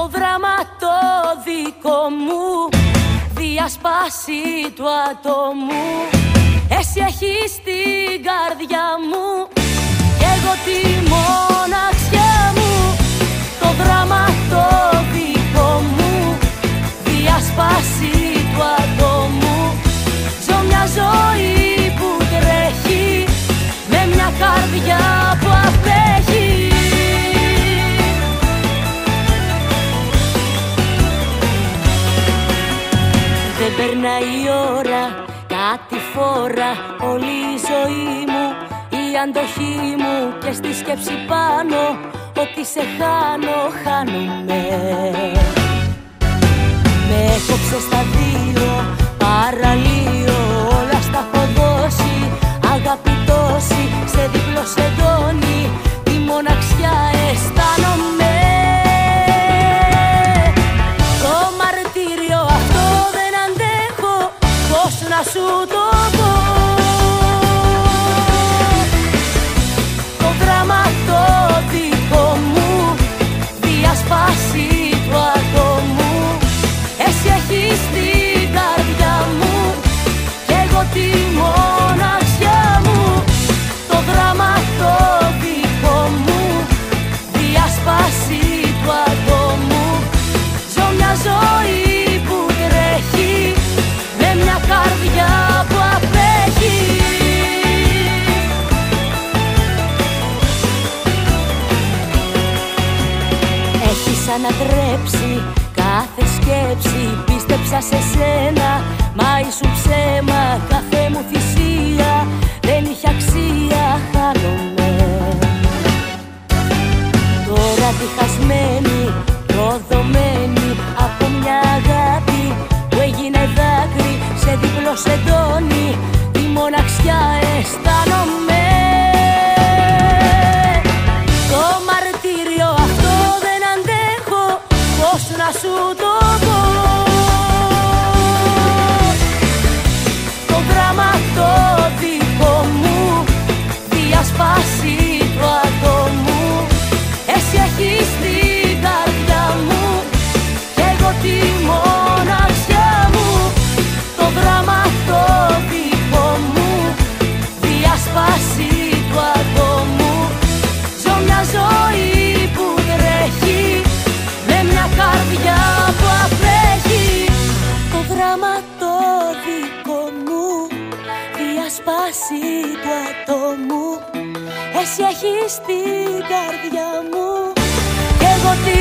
Το δράμα το δικό μου, διασπάσει του ατόμου. Εσύ έχεις την καρδιά μου κι εγώ τη μοναξιά μου. Το δράμα το δικό μου, διασπάσει του ατόμου. Ζω μια ζωή που τρέχει με μια καρδιά που απέχει. Δεν περνάει η ώρα, κάτι φορά όλη η ζωή μου, η αντοχή μου και στη σκέψη πάνω. Ότι σε χάνω, χάνομαι. Με έκοψε στα δύο, παραλίο, όλα στα έχω δώσει. Αγάπη τόση, σε διπλό σεντόνι, τη μοναξιά αισθάνομαι. Το μαρτύριο αυτό δεν αντέχω, πώς να σου το πω. Το δράμα το δικό μου, διασπάσει του ατόμου. Εσύ έχεις την καρδιά μου κι εγώ τη μοναξιά μου. Το δράμα το δικό μου, διασπάσει του ατόμου. Ζω μια ζωή που τρέχει με μια καρδιά που απέχει. Έχεις ανατρέψει κάθε σκέψη, πίστεψα σε σένα, μα ήσου ψέμα. Κάθε μου θυσία δεν είχε αξία, χάνομαι. Τώρα διχασμένη, προδομένη από μια αγάπη που έγινε δάκρυ, σε διπλό σεντόνι, τη μοναξιά αισθάνομαι. Το μαρτύριο αυτό δεν αντέχω, πώς να σου το πω. Το δράμα το δικό μου, διασπάσει του ατόμου. Εσύ έχεις την καρδιά μου κι εγώ τη μοναξιά μου. Το δράμα το δικό μου, διασπάσει του ατόμου. Ζω μια ζωή που τρέχει με μια καρδιά που απέχει. Το δράμα το δικό μου, διασπάσει του ατόμου. Εσύ έχεις την καρδιά μου κι εγώ τη